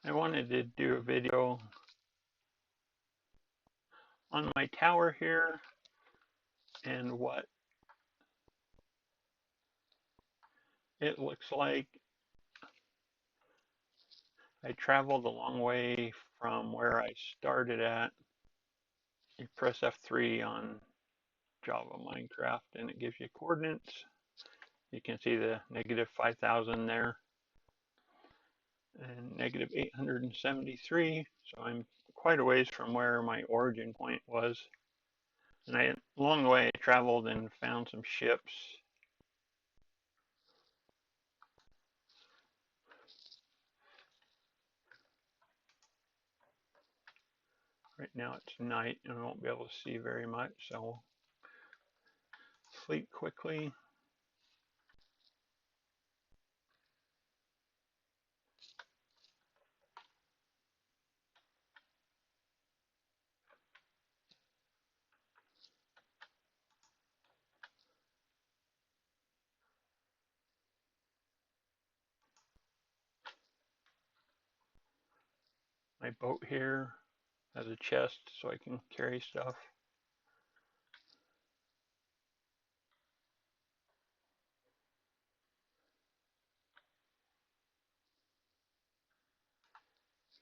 I wanted to do a video on my tower here and what it looks like. I traveled a long way from where I started at. You press F3 on Java Minecraft and it gives you coordinates. You can see the negative 5,000 there and negative 873. So I'm quite a ways from where my origin point was. And along the way I traveled and found some ships. Right now it's night and I won't be able to see very much, so we'll sleep quickly. My boat here has a chest so I can carry stuff.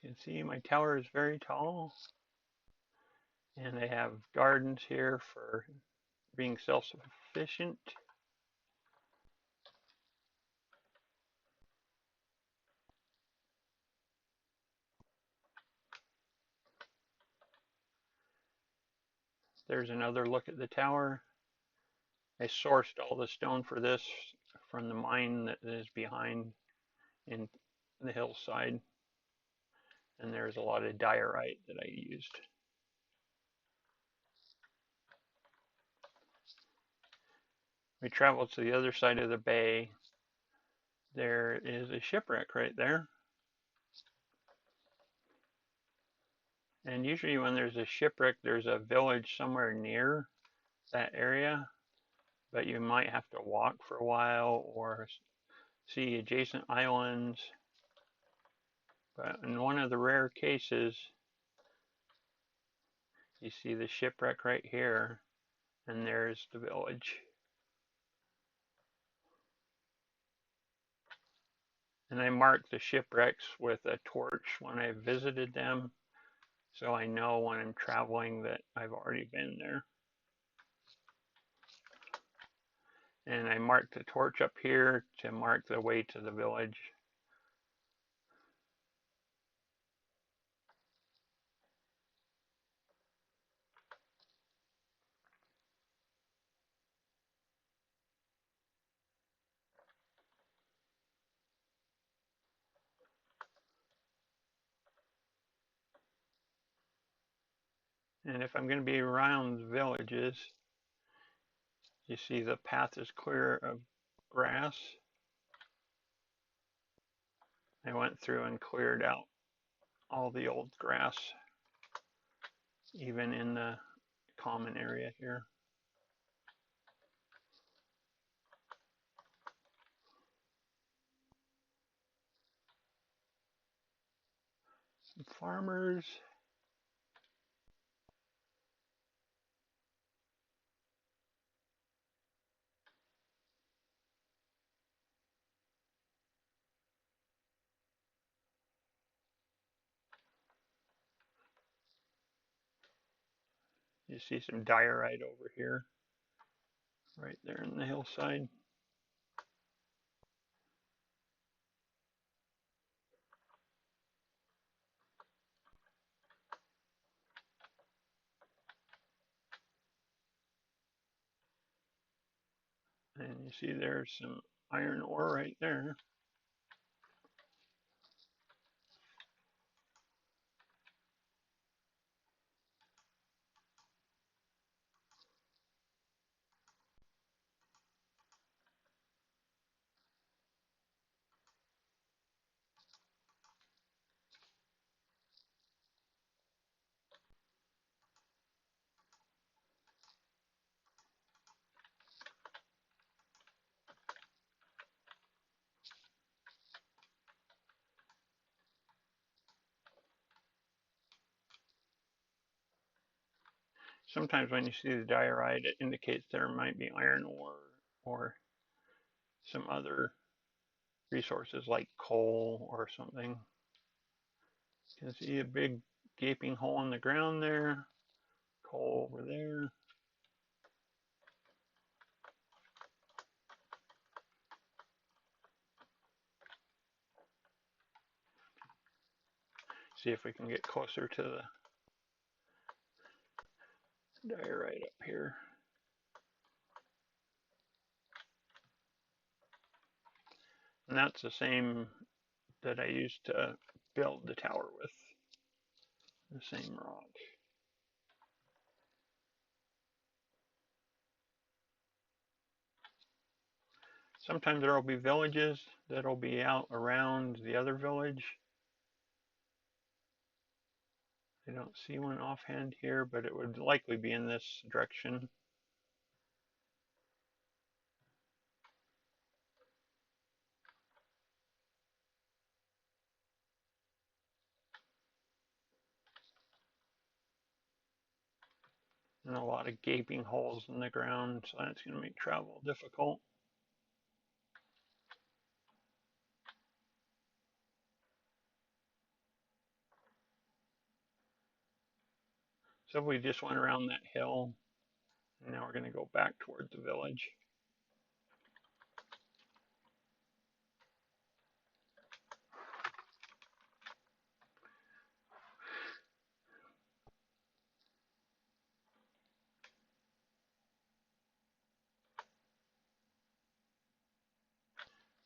You can see my tower is very tall and I have gardens here for being self-sufficient. There's another look at the tower. I sourced all the stone for this from the mine that is behind in the hillside, and there's a lot of diorite that I used. We traveled to the other side of the bay. There is a shipwreck right there. And usually when there's a shipwreck, there's a village somewhere near that area, but you might have to walk for a while or see adjacent islands. But in one of the rare cases, you see the shipwreck right here, and there's the village. And I mark the shipwrecks with a torch when I visited them, so I know when I'm traveling that I've already been there. And I mark the torch up here to mark the way to the village. And if I'm going to be around villages, you see the path is clear of grass. I went through and cleared out all the old grass, even in the common area here. Some farmers. You see some diorite over here, right there in the hillside. And you see there's some iron ore right there. Sometimes when you see the diorite, it indicates there might be iron ore or some other resources like coal or something. You can see a big gaping hole in the ground there, coal over there. See if we can get closer to the diorite up here. And that's the same that I used to build the tower with, the same rock. Sometimes there will be villages that'll be out around the other village. I don't see one offhand here, but it would likely be in this direction. And a lot of gaping holes in the ground, so that's going to make travel difficult. So we just went around that hill, and now we're going to go back towards the village.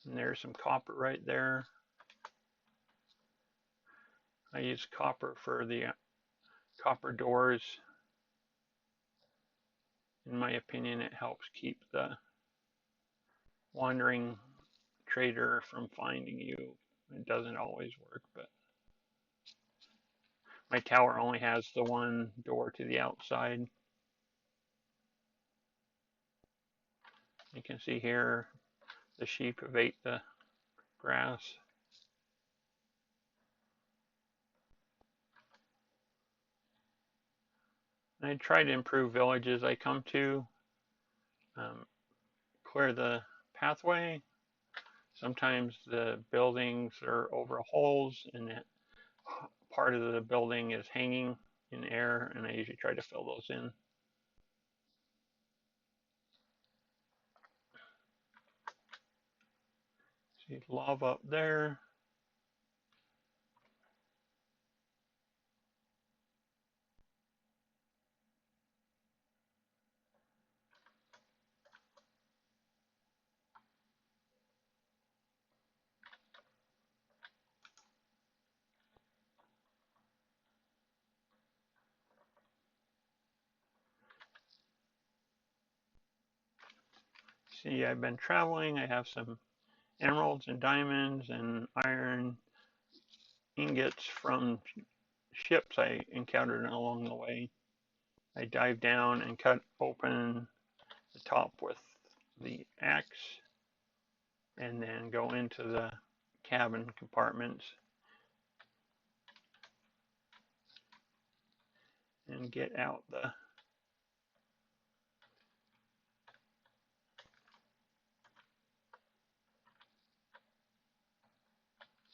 And there's some copper right there. I use copper for the copper doors. In my opinion, it helps keep the wandering trader from finding you. It doesn't always work, but my tower only has the one door to the outside. You can see here the sheep have ate the grass. I try to improve villages I come to, clear the pathway. Sometimes the buildings are over holes and part of the building is hanging in air, and I usually try to fill those in. See lava up there. See, I've been traveling. I have some emeralds and diamonds and iron ingots from ships I encountered along the way. I dive down and cut open the top with the axe and then go into the cabin compartments and get out the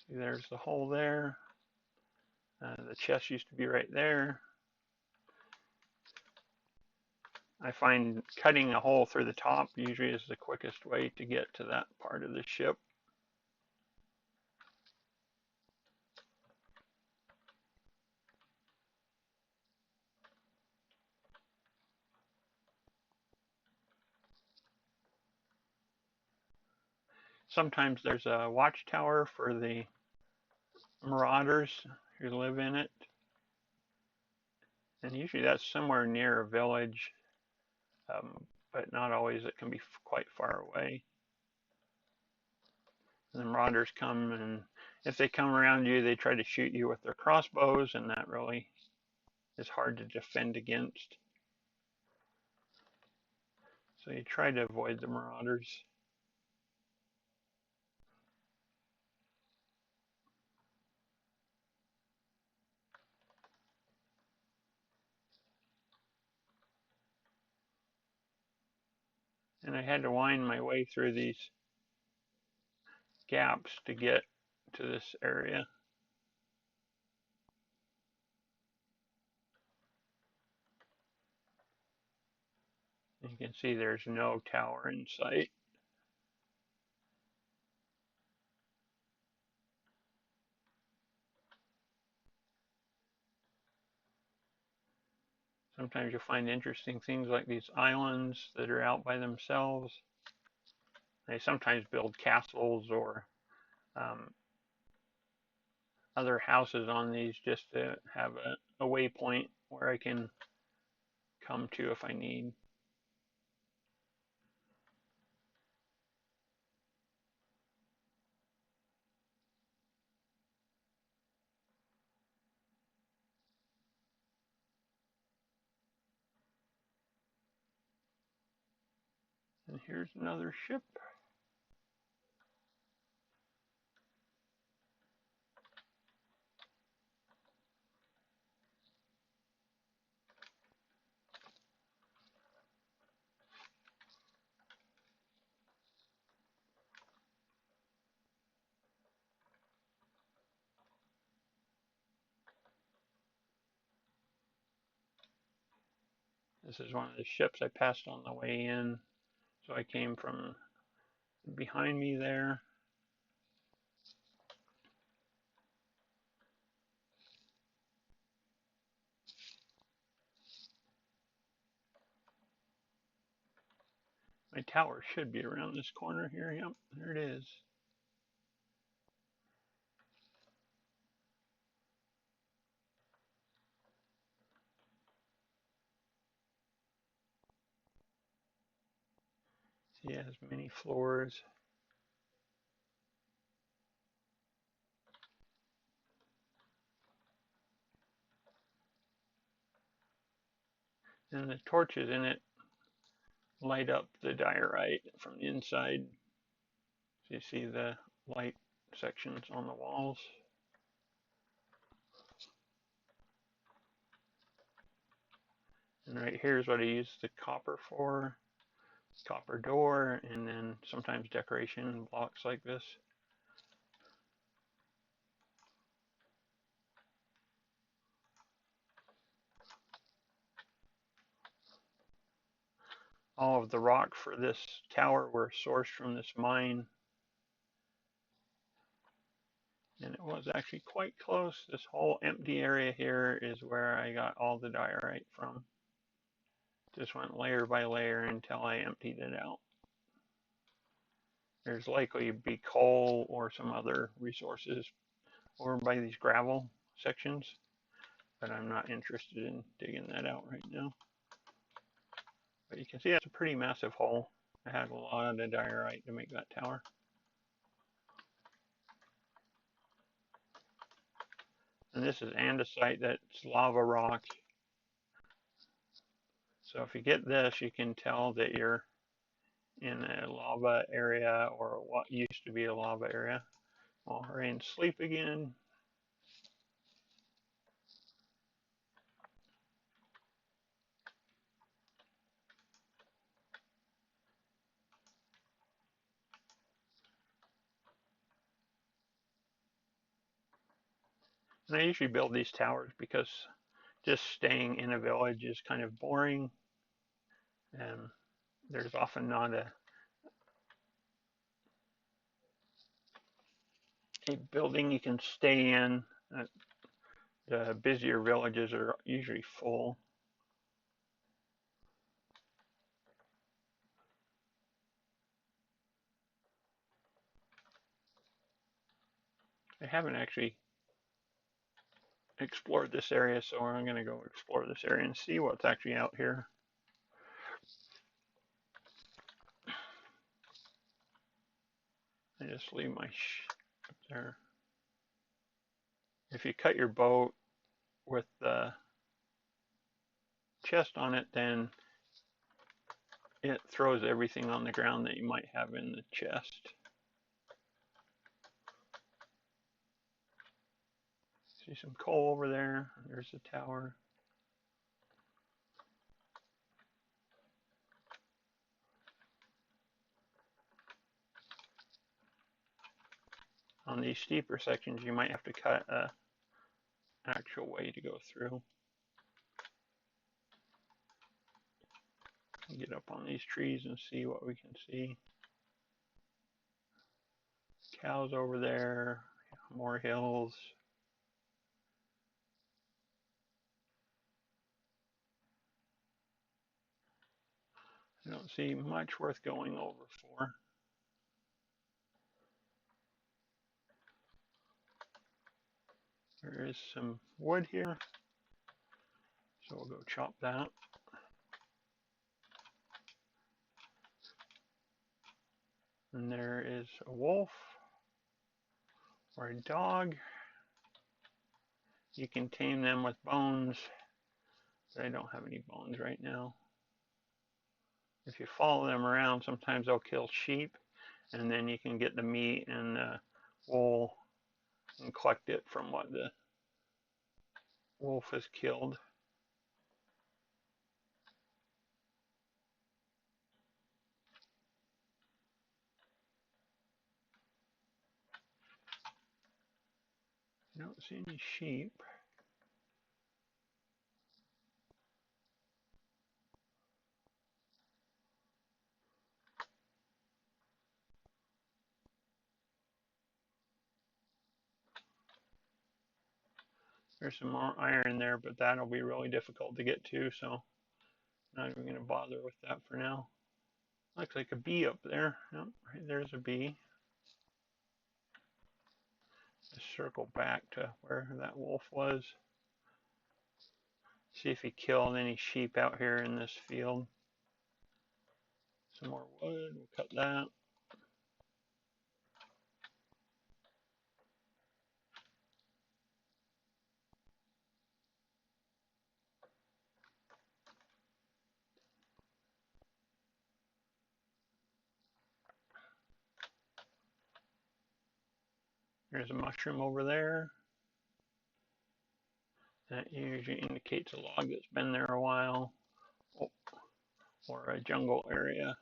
see there's the hole there. The chest used to be right there. I find cutting a hole through the top usually is the quickest way to get to that part of the ship. Sometimes there's a watchtower for the marauders who live in it. And usually that's somewhere near a village, but not always. It can be quite far away. And the marauders come, and if they come around you, they try to shoot you with their crossbows, and that really is hard to defend against. So you try to avoid the marauders. And I had to wind my way through these gaps to get to this area. You can see there's no tower in sight. Sometimes you'll find interesting things like these islands that are out by themselves. They sometimes build castles or um, other houses on these just to have a waypoint where I can come to if I need. And here's another ship. This is one of the ships I passed on the way in. So I came from behind me there. My tower should be around this corner here. Yep, there it is. See, it has many floors. And the torches in it light up the diorite from the inside. So you see the light sections on the walls. And right here is what I use the copper for. Copper door, and then sometimes decoration blocks like this. All of the rock for this tower were sourced from this mine. And it was actually quite close. This whole empty area here is where I got all the diorite from. Just went layer by layer until I emptied it out. There's likely to be coal or some other resources over by these gravel sections, but I'm not interested in digging that out right now. But you can see that's a pretty massive hole. I had a lot of diorite to make that tower. And this is andesite, that's lava rock. So if you get this, you can tell that you're in a lava area or what used to be a lava area. Well, we're in sleep again. And I usually build these towers because just staying in a village is kind of boring. And there's often not a building you can stay in. The busier villages are usually full. I haven't actually explored this area, so I'm going to go explore this area and see what's actually out here. I just leave my up there. If you cut your boat with the chest on it, then it throws everything on the ground that you might have in the chest. See some coal over there. There's the tower. on these steeper sections, you might have to cut a actual way to go through. Get up on these trees and see what we can see. Cows over there, more hills. I don't see much worth going over for. There is some wood here, so we'll go chop that. And there is a wolf or a dog. You can tame them with bones, but I don't have any bones right now. If you follow them around, sometimes they'll kill sheep, and then you can get the meat and the wool and collect it from what the wolf has killed. I don't see any sheep. There's some more iron there, but that'll be really difficult to get to, so not even going to bother with that for now. Looks like a bee up there. Yep, right there's a bee. Let's circle back to where that wolf was. See if he killed any sheep out here in this field. Some more wood, we'll cut that. There's a mushroom over there. That usually indicates a log that's been there a while, or a jungle area.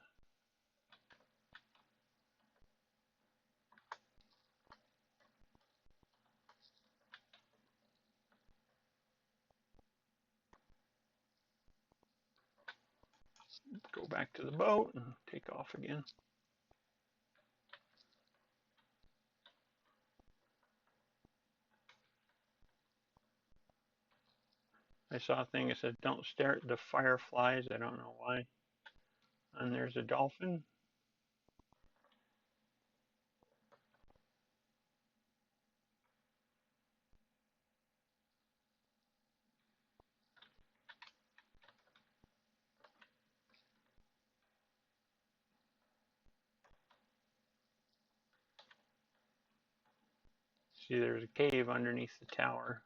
Go back to the boat and take off again. I saw a thing that said, don't stare at the fireflies. I don't know why. And there's a dolphin. See, there's a cave underneath the tower.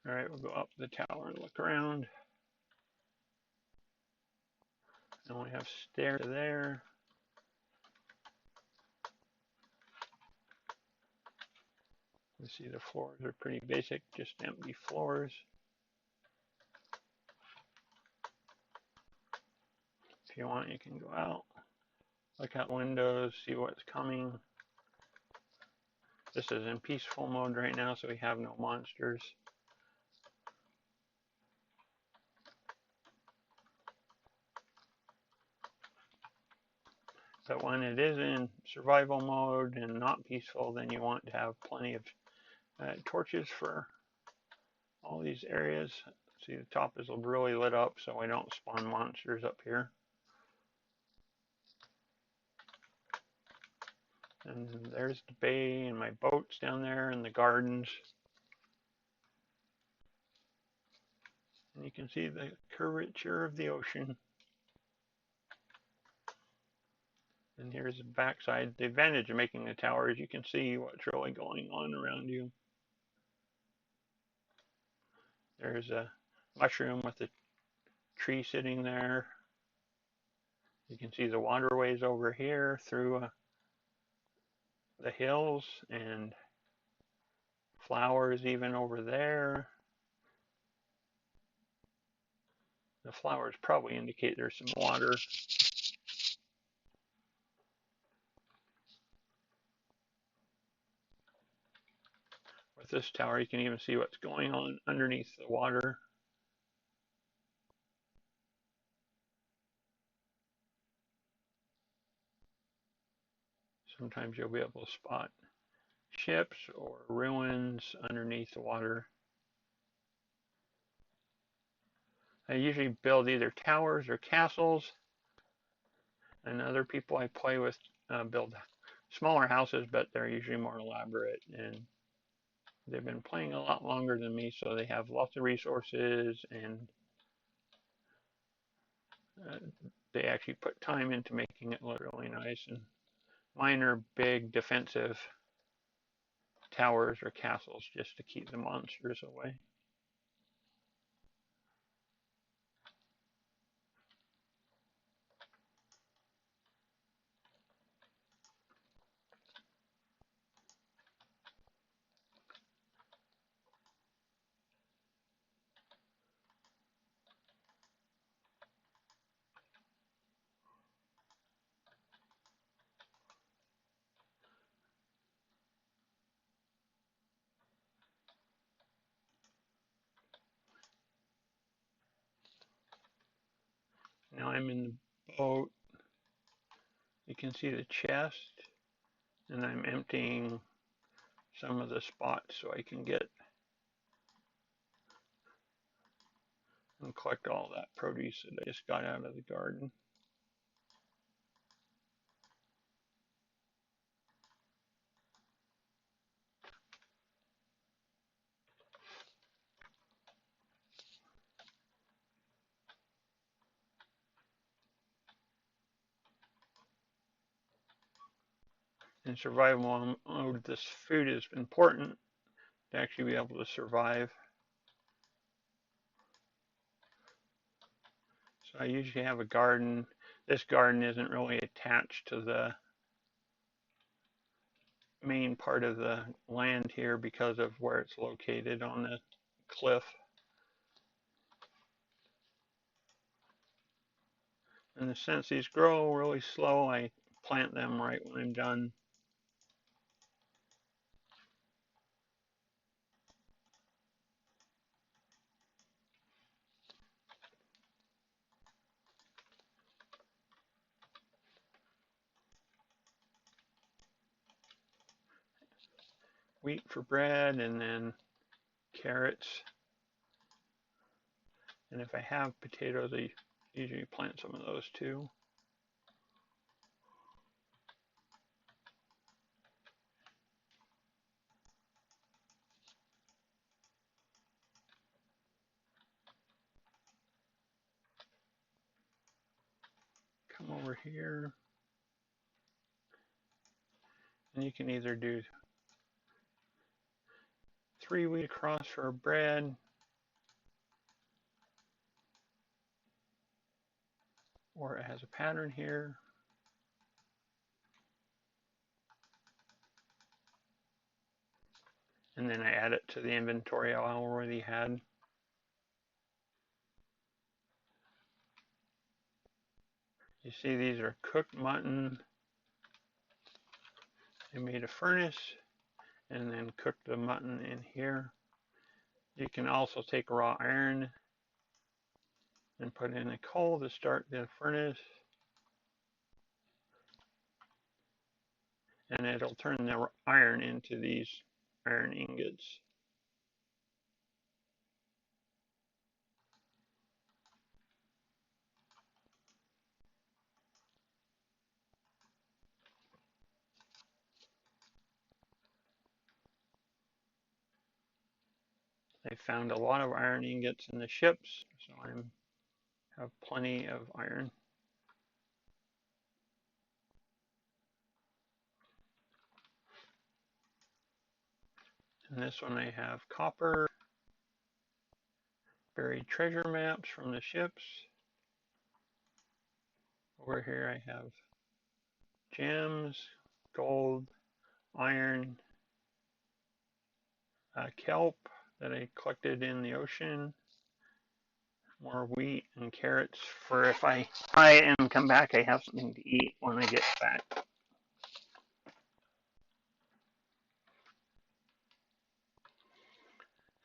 All right, we'll go up the tower and look around. And we have stairs there. You see the floors are pretty basic, just empty floors. If you want, you can go out, look out windows, see what's coming. This is in peaceful mode right now, so we have no monsters. But when it is in survival mode and not peaceful, then you want to have plenty of torches for all these areas. See, the top is really lit up, so we don't spawn monsters up here. And there's the bay and my boats down there and the gardens. And you can see the curvature of the ocean. And here's the backside. The advantage of making the tower is you can see what's really going on around you. There's a mushroom with a tree sitting there. You can see the waterways over here through the hills and flowers even over there. The flowers probably indicate there's some water. With this tower, you can even see what's going on underneath the water. Sometimes you'll be able to spot ships or ruins underneath the water. I usually build either towers or castles, and other people I play with build smaller houses, but they're usually more elaborate, and they've been playing a lot longer than me, so they have lots of resources, and uh, they actually put time into making it look really nice. And mine are big defensive towers or castles just to keep the monsters away. Now I'm in the boat. You can see the chest, and I'm emptying some of the spots so I can get and collect all that produce that I just got out of the garden. In survival mode, this food is important to actually be able to survive. So I usually have a garden. This garden isn't really attached to the main part of the land here because of where it's located on the cliff. And since these grow really slow, I plant them right when I'm done. Wheat for bread, and then carrots. And if I have potatoes, I usually plant some of those too. Come over here, and you can either do 3 wheat across for bread, or it has a pattern here. And then I add it to the inventory I already had. You see these are cooked mutton. I made a furnace and then cooked the mutton in here. You can also take raw iron and put in a coal to start the furnace, and it'll turn the iron into these iron ingots. I found a lot of iron ingots in the ships, so I have plenty of iron. In this one I have copper, buried treasure maps from the ships. Over here I have gems, gold, iron, kelp that I collected in the ocean, more wheat and carrots for if I try and come back, I have something to eat when I get back.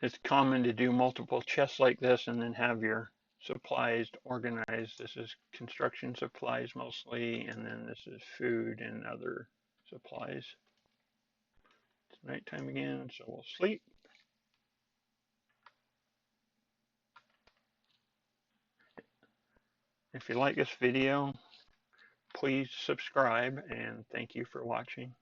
It's common to do multiple chests like this and then have your supplies organized. This is construction supplies mostly, and then this is food and other supplies. It's nighttime again, so we'll sleep. If you like this video, please subscribe, and thank you for watching.